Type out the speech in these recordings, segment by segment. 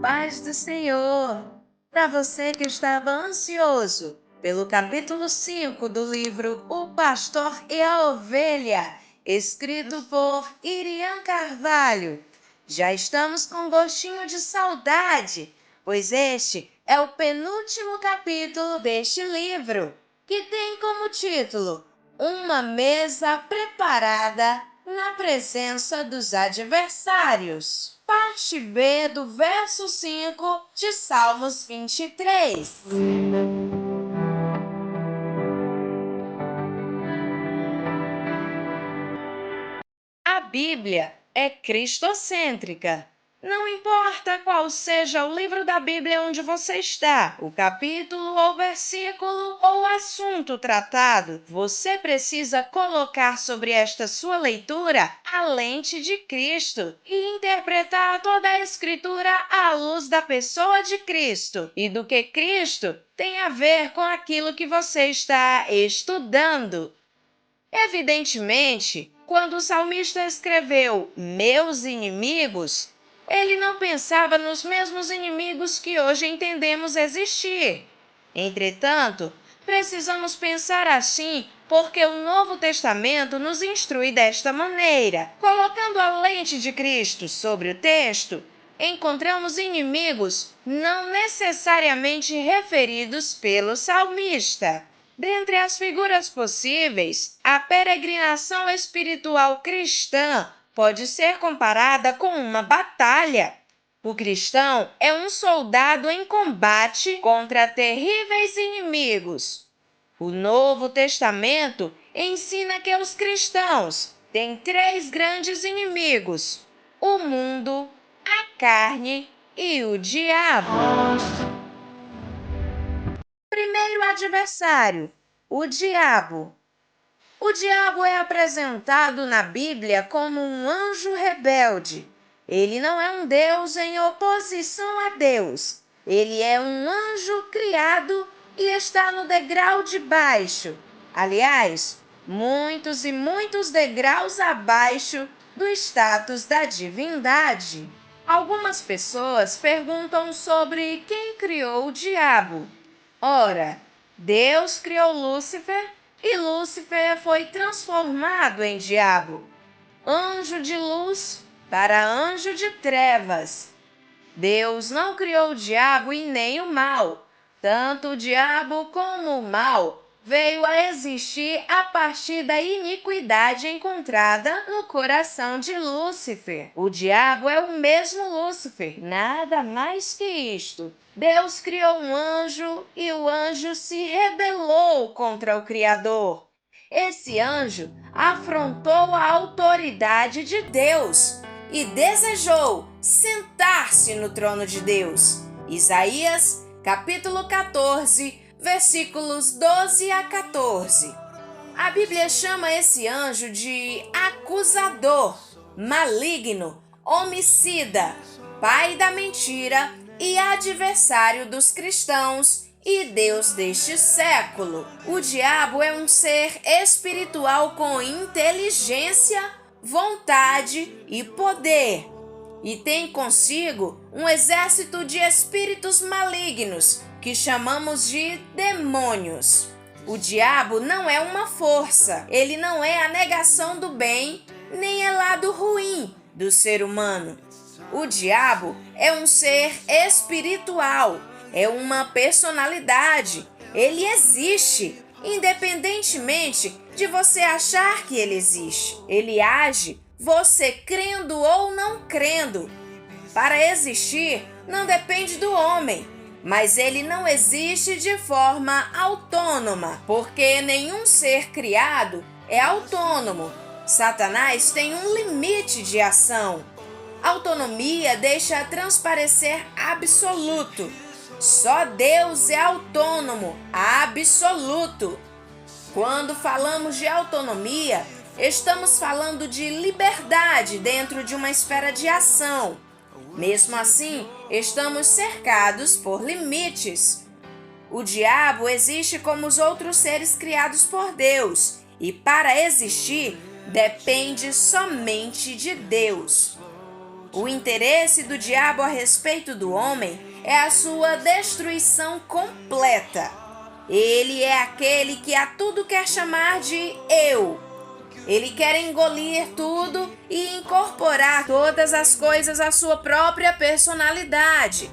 paz do Senhor! Para você que estava ansioso pelo capítulo 5 do livro O Pastor e a Ovelha, escrito por Irian Carvalho, já estamos com gostinho de saudade, pois este é o penúltimo capítulo deste livro, que tem como título Uma Mesa Preparada na Presença dos Adversários. Parte B do verso 5 de Salmos 23. A Bíblia é cristocêntrica. Não importa qual seja o livro da Bíblia onde você está, o capítulo ou versículo ou assunto tratado, você precisa colocar sobre esta sua leitura a lente de Cristo e interpretar toda a Escritura à luz da pessoa de Cristo e do que Cristo tem a ver com aquilo que você está estudando. Evidentemente, quando o salmista escreveu meus inimigos, ele não pensava nos mesmos inimigos que hoje entendemos existir. Entretanto, precisamos pensar assim porque o Novo Testamento nos instrui desta maneira. Colocando a lente de Cristo sobre o texto, encontramos inimigos não necessariamente referidos pelo salmista. Dentre as figuras possíveis, a peregrinação espiritual cristã pode ser comparada com uma batalha. O cristão é um soldado em combate contra terríveis inimigos. O Novo Testamento ensina que os cristãos têm três grandes inimigos: o mundo, a carne e o diabo. Primeiro adversário, o diabo. O diabo é apresentado na Bíblia como um anjo rebelde. Ele não é um Deus em oposição a Deus. Ele é um anjo criado e está no degrau de baixo. Aliás, muitos e muitos degraus abaixo do status da divindade. Algumas pessoas perguntam sobre quem criou o diabo. Ora, Deus criou Lúcifer e Lúcifer foi transformado em diabo, anjo de luz para anjo de trevas. Deus não criou o diabo e nem o mal. Tanto o diabo como o mal veio a existir a partir da iniquidade encontrada no coração de Lúcifer. O diabo é o mesmo Lúcifer, nada mais que isto. Deus criou um anjo e o anjo se rebelou contra o Criador. Esse anjo afrontou a autoridade de Deus e desejou sentar-se no trono de Deus. Isaías, capítulo 14, versículos 12 a 14. A Bíblia chama esse anjo de acusador, maligno, homicida, pai da mentira e adversário dos cristãos e Deus deste século. O diabo é um ser espiritual com inteligência, vontade e poder, e tem consigo um exército de espíritos malignos que chamamos de demônios. O diabo não é uma força, ele não é a negação do bem, nem é lado ruim do ser humano. O diabo é um ser espiritual, é uma personalidade, ele existe, independentemente de você achar que ele existe. Ele age, você crendo ou não crendo. Para existir, não depende do homem, mas ele não existe de forma autônoma, porque nenhum ser criado é autônomo. Satanás tem um limite de ação. Autonomia deixa transparecer absoluto. Só Deus é autônomo, absoluto. Quando falamos de autonomia, estamos falando de liberdade dentro de uma esfera de ação. Mesmo assim, estamos cercados por limites. O diabo existe como os outros seres criados por Deus, e para existir, depende somente de Deus. O interesse do diabo a respeito do homem é a sua destruição completa. Ele é aquele que a tudo quer chamar de eu. Ele quer engolir tudo e incorporar todas as coisas à sua própria personalidade.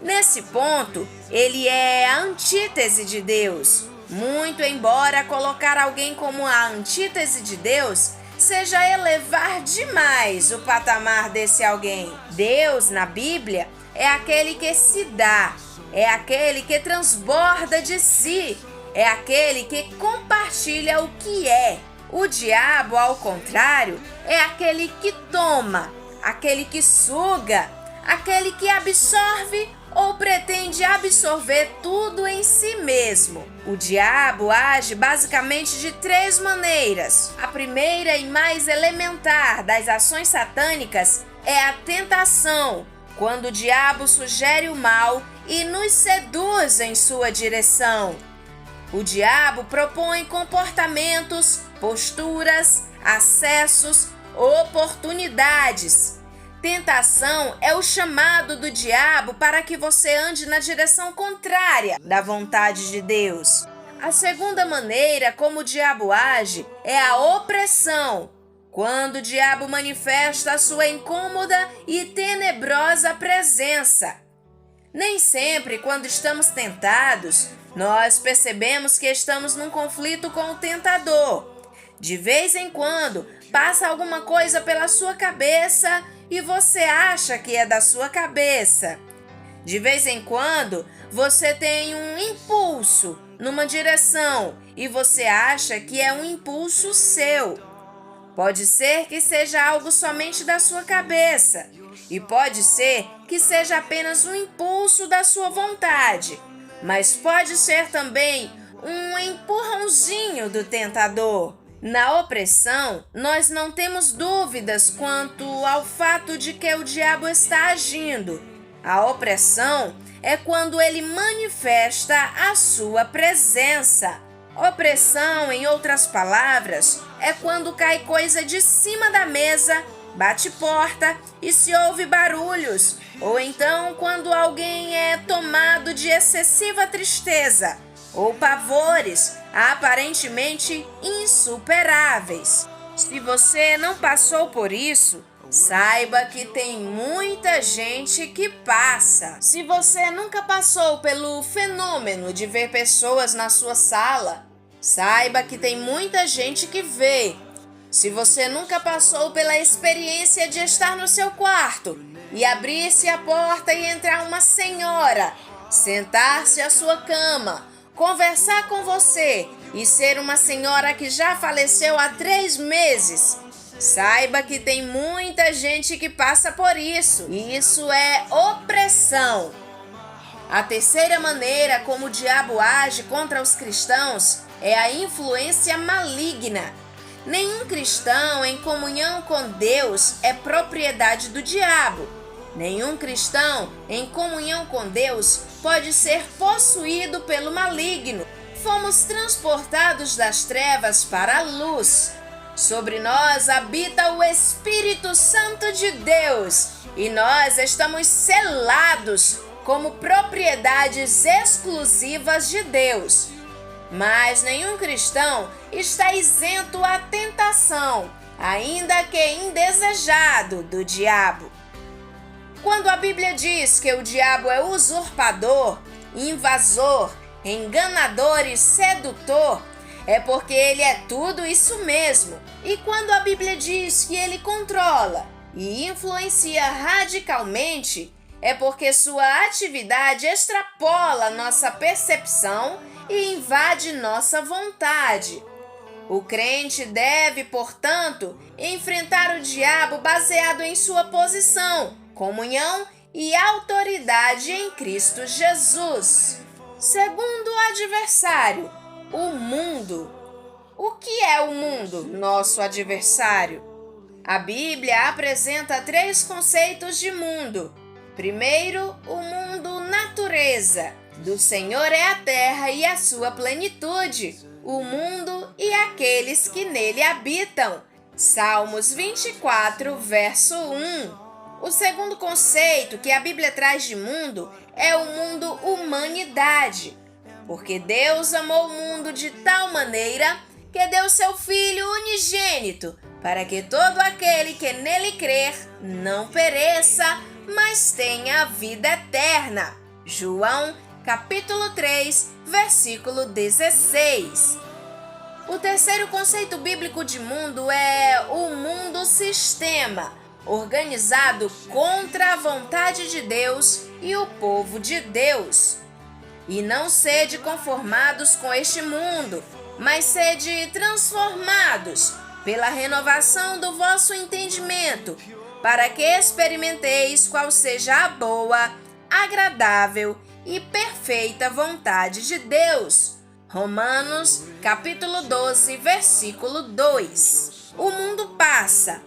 Nesse ponto, ele é a antítese de Deus. Muito embora colocar alguém como a antítese de Deus seja elevar demais o patamar desse alguém. Deus, na Bíblia, é aquele que se dá, é aquele que transborda de si, é aquele que compartilha o que é. O diabo, ao contrário, é aquele que toma, aquele que suga, aquele que absorve ou pretende absorver tudo em si mesmo. O diabo age basicamente de 3 maneiras. A primeira e mais elementar das ações satânicas é a tentação, quando o diabo sugere o mal e nos seduz em sua direção. O diabo propõe comportamentos, posturas, acessos, oportunidades. Tentação é o chamado do diabo para que você ande na direção contrária da vontade de Deus. A segunda maneira como o diabo age é a opressão, quando o diabo manifesta a sua incômoda e tenebrosa presença. Nem sempre, quando estamos tentados, nós percebemos que estamos num conflito com o tentador. De vez em quando, passa alguma coisa pela sua cabeça e você acha que é da sua cabeça. De vez em quando, você tem um impulso numa direção e você acha que é um impulso seu. Pode ser que seja algo somente da sua cabeça e pode ser que seja apenas um impulso da sua vontade, mas pode ser também um empurrãozinho do tentador. Na opressão, nós não temos dúvidas quanto ao fato de que o diabo está agindo. A opressão é quando ele manifesta a sua presença. Opressão, em outras palavras, é quando cai coisa de cima da mesa, bate porta e se ouve barulhos, ou então quando alguém é tomado de excessiva tristeza ou pavores aparentemente insuperáveis. Se você não passou por isso, saiba que tem muita gente que passa. Se você nunca passou pelo fenômeno de ver pessoas na sua sala, saiba que tem muita gente que vê. Se você nunca passou pela experiência de estar no seu quarto e abrir-se a porta e entrar uma senhora, sentar-se à sua cama, conversar com você e ser uma senhora que já faleceu há 3 meses, saiba que tem muita gente que passa por isso. E isso é opressão. A terceira maneira como o diabo age contra os cristãos é a influência maligna. Nenhum cristão em comunhão com Deus é propriedade do diabo. Nenhum cristão em comunhão com Deus pode ser possuído pelo maligno. Fomos transportados das trevas para a luz. Sobre nós habita o Espírito Santo de Deus e nós estamos selados como propriedades exclusivas de Deus. Mas nenhum cristão está isento à tentação, ainda que indesejado, do diabo. Quando a Bíblia diz que o diabo é usurpador, invasor, enganador e sedutor, é porque ele é tudo isso mesmo. E quando a Bíblia diz que ele controla e influencia radicalmente, é porque sua atividade extrapola nossa percepção e invade nossa vontade. O crente deve, portanto, enfrentar o diabo baseado em sua posição, comunhão e autoridade em Cristo Jesus. Segundo o adversário, o mundo. O que é o mundo, nosso adversário? A Bíblia apresenta 3 conceitos de mundo. Primeiro, o mundo natureza. Do Senhor é a terra e a sua plenitude, o mundo e aqueles que nele habitam. Salmos 24, verso 1. O segundo conceito que a Bíblia traz de mundo é o mundo humanidade, porque Deus amou o mundo de tal maneira que deu seu Filho unigênito, para que todo aquele que nele crer não pereça, mas tenha a vida eterna. João, capítulo 3, versículo 16. O terceiro conceito bíblico de mundo é o mundo-sistema, organizado contra a vontade de Deus e o povo de Deus. E não sede conformados com este mundo, mas sede transformados pela renovação do vosso entendimento, para que experimenteis qual seja a boa, agradável e perfeita vontade de Deus. Romanos, capítulo 12, versículo 2. O mundo passa.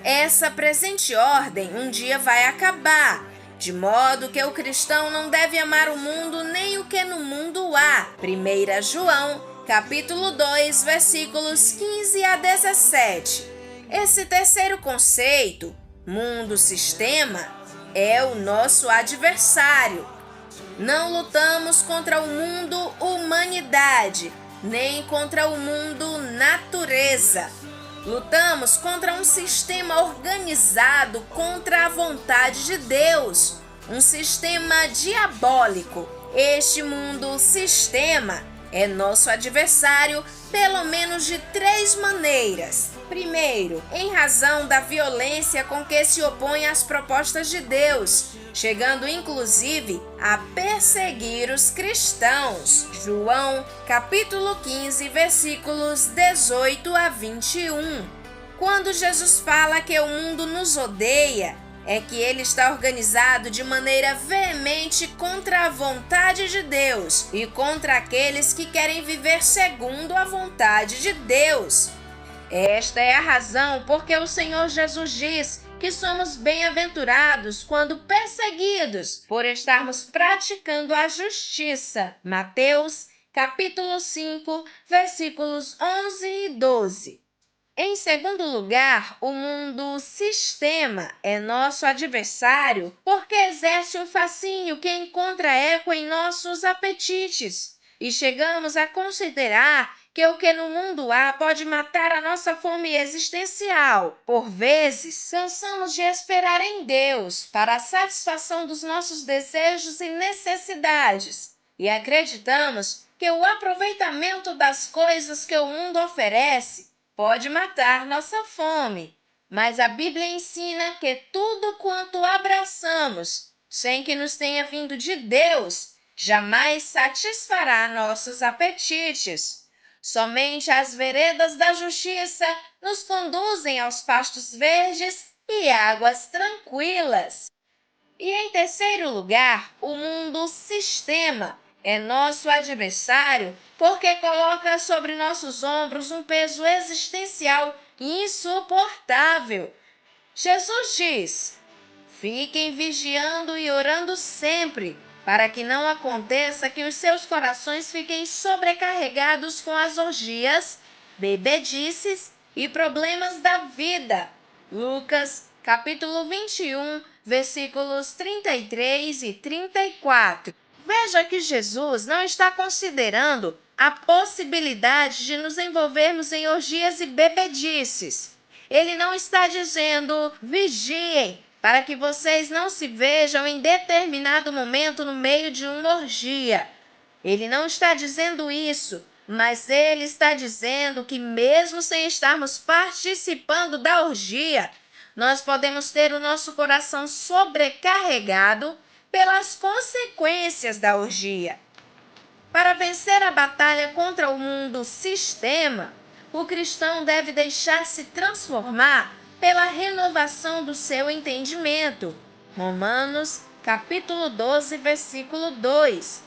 Essa presente ordem um dia vai acabar, de modo que o cristão não deve amar o mundo nem o que no mundo há. 1 João, capítulo 2, versículos 15 a 17. Esse terceiro conceito, mundo-sistema, é o nosso adversário. Não lutamos contra o mundo humanidade, nem contra o mundo natureza. Lutamos contra um sistema organizado contra a vontade de Deus, um sistema diabólico. Este mundo-sistema é nosso adversário pelo menos de 3 maneiras. Primeiro, em razão da violência com que se opõe às propostas de Deus, chegando inclusive a perseguir os cristãos. João, capítulo 15, versículos 18 a 21. Quando Jesus fala que o mundo nos odeia, é que ele está organizado de maneira veemente contra a vontade de Deus e contra aqueles que querem viver segundo a vontade de Deus. Esta é a razão porque o Senhor Jesus diz que somos bem-aventurados quando perseguidos por estarmos praticando a justiça. Mateus, capítulo 5, versículos 11 e 12. Em segundo lugar, o mundo-sistema é nosso adversário porque exerce um fascínio que encontra eco em nossos apetites. E chegamos a considerar que o que no mundo há pode matar a nossa fome existencial. Por vezes, cansamos de esperar em Deus para a satisfação dos nossos desejos e necessidades. E acreditamos que o aproveitamento das coisas que o mundo oferece pode matar nossa fome, mas a Bíblia ensina que tudo quanto abraçamos, sem que nos tenha vindo de Deus, jamais satisfará nossos apetites. Somente as veredas da justiça nos conduzem aos pastos verdes e águas tranquilas. E em terceiro lugar, o mundo-sistema é nosso adversário porque coloca sobre nossos ombros um peso existencial insuportável. Jesus diz: fiquem vigiando e orando sempre, para que não aconteça que os seus corações fiquem sobrecarregados com as orgias, bebedices e problemas da vida. Lucas, capítulo 21, versículos 33 e 34. Veja que Jesus não está considerando a possibilidade de nos envolvermos em orgias e bebedices. Ele não está dizendo, vigiem, para que vocês não se vejam em determinado momento no meio de uma orgia. Ele não está dizendo isso, mas ele está dizendo que mesmo sem estarmos participando da orgia, nós podemos ter o nosso coração sobrecarregado pelas consequências da orgia. Para vencer a batalha contra o mundo-sistema, o cristão deve deixar-se transformar pela renovação do seu entendimento. Romanos, capítulo 12, versículo 2.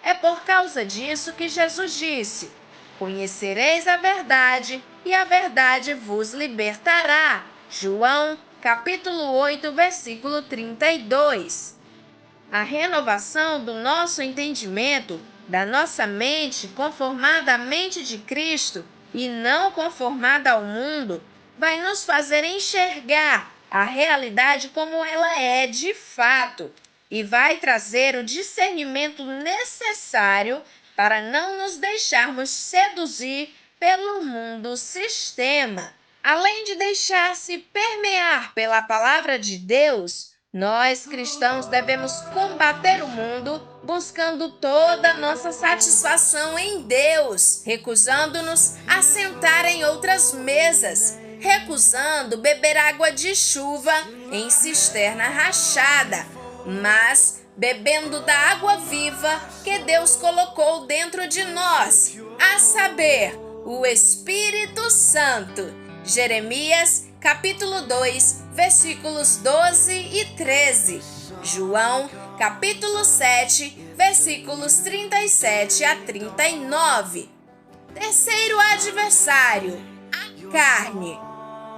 É por causa disso que Jesus disse: conhecereis a verdade e a verdade vos libertará. João, capítulo 8, versículo 32. A renovação do nosso entendimento, da nossa mente conformada à mente de Cristo e não conformada ao mundo, vai nos fazer enxergar a realidade como ela é de fato e vai trazer o discernimento necessário para não nos deixarmos seduzir pelo mundo sistema. Além de deixar-se permear pela palavra de Deus, nós cristãos devemos combater o mundo buscando toda a nossa satisfação em Deus, recusando-nos a sentar em outras mesas, recusando beber água de chuva em cisterna rachada, mas bebendo da água viva que Deus colocou dentro de nós, a saber, o Espírito Santo. Jeremias, capítulo 2, versículos 12 e 13. João, capítulo 7, versículos 37 a 39. Terceiro adversário, a carne.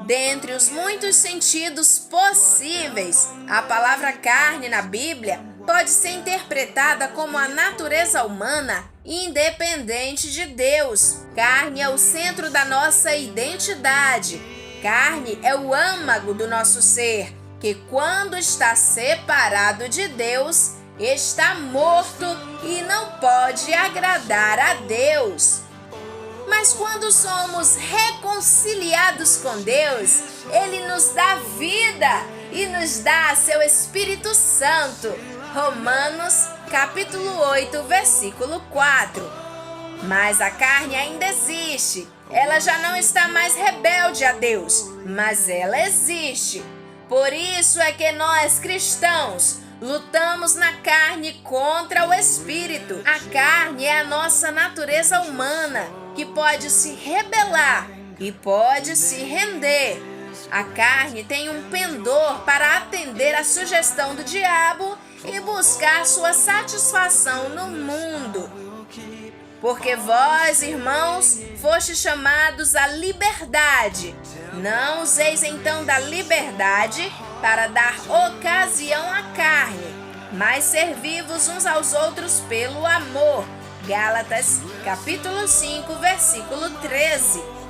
Dentre os muitos sentidos possíveis, a palavra carne na Bíblia pode ser interpretada como a natureza humana independente de Deus. Carne é o centro da nossa identidade. Carne é o âmago do nosso ser, que quando está separado de Deus, está morto e não pode agradar a Deus. Mas quando somos reconciliados com Deus, Ele nos dá vida e nos dá seu Espírito Santo. Romanos, capítulo 8, versículo 4. Mas a carne ainda existe. Ela já não está mais rebelde a Deus, mas ela existe. Por isso é que nós, cristãos, lutamos na carne contra o Espírito. A carne é a nossa natureza humana, que pode se rebelar e pode se render. A carne tem um pendor para atender à sugestão do diabo e buscar sua satisfação no mundo. Porque vós, irmãos, fostes chamados à liberdade. Não useis então da liberdade para dar ocasião à carne, mas servi-vos uns aos outros pelo amor. Gálatas, capítulo 5, versículo 13.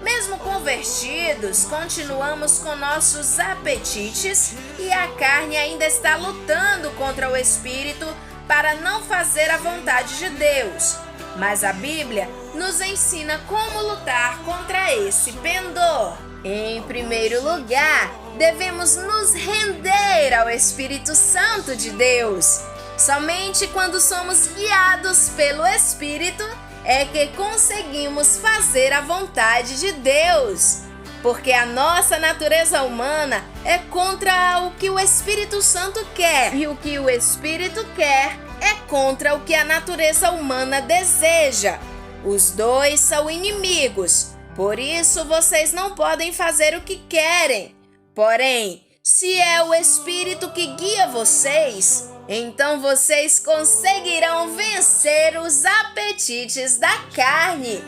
Mesmo convertidos, continuamos com nossos apetites e a carne ainda está lutando contra o Espírito para não fazer a vontade de Deus. Mas a Bíblia nos ensina como lutar contra esse pendor. Em primeiro lugar, devemos nos render ao Espírito Santo de Deus. Somente quando somos guiados pelo Espírito é que conseguimos fazer a vontade de Deus. Porque a nossa natureza humana é contra o que o Espírito Santo quer. E o que o Espírito quer é contra o que a natureza humana deseja. Os dois são inimigos. Por isso vocês não podem fazer o que querem. Porém, se é o Espírito que guia vocês, então vocês conseguirão vencer os apetites da carne.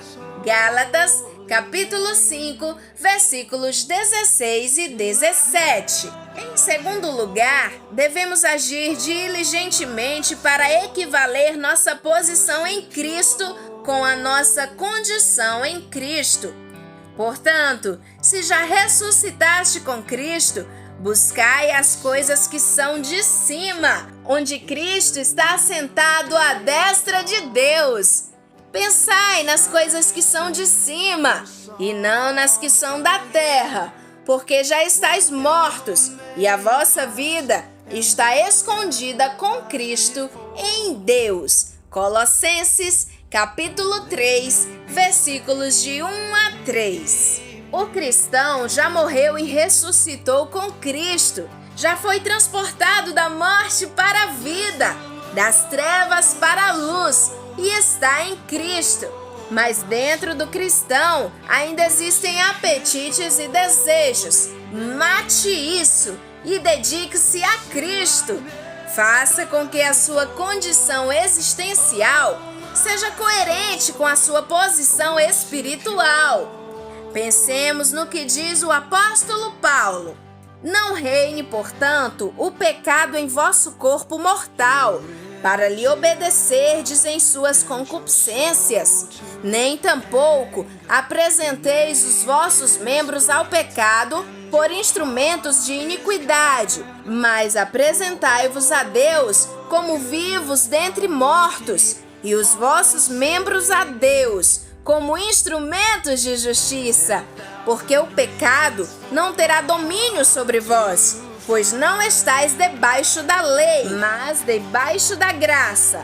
Gálatas, capítulo 5, versículos 16 e 17. Em segundo lugar, devemos agir diligentemente para equivaler nossa posição em Cristo com a nossa condição em Cristo. Portanto, se já ressuscitaste com Cristo, buscai as coisas que são de cima, onde Cristo está assentado à destra de Deus. Pensai nas coisas que são de cima, e não nas que são da terra, porque já estáis mortos, e a vossa vida está escondida com Cristo em Deus. Colossenses, capítulo 3, versículos de 1 a 3. O cristão já morreu e ressuscitou com Cristo. Já foi transportado da morte para a vida, das trevas para a luz, e está em Cristo. Mas dentro do cristão ainda existem apetites e desejos. Mate isso e dedique-se a Cristo. Faça com que a sua condição existencial seja coerente com a sua posição espiritual. Pensemos no que diz o apóstolo Paulo. Não reine, portanto, o pecado em vosso corpo mortal, para lhe obedecerdes em suas concupiscências. Nem tampouco apresenteis os vossos membros ao pecado por instrumentos de iniquidade, mas apresentai-vos a Deus como vivos dentre mortos, e os vossos membros a Deus como instrumentos de justiça, porque o pecado não terá domínio sobre vós, pois não estáis debaixo da lei, mas debaixo da graça.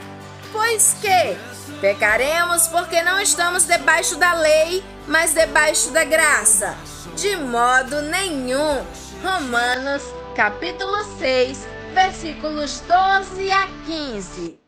Pois que pecaremos porque não estamos debaixo da lei, mas debaixo da graça? De modo nenhum. Romanos, capítulo 6, versículos 12 a 15.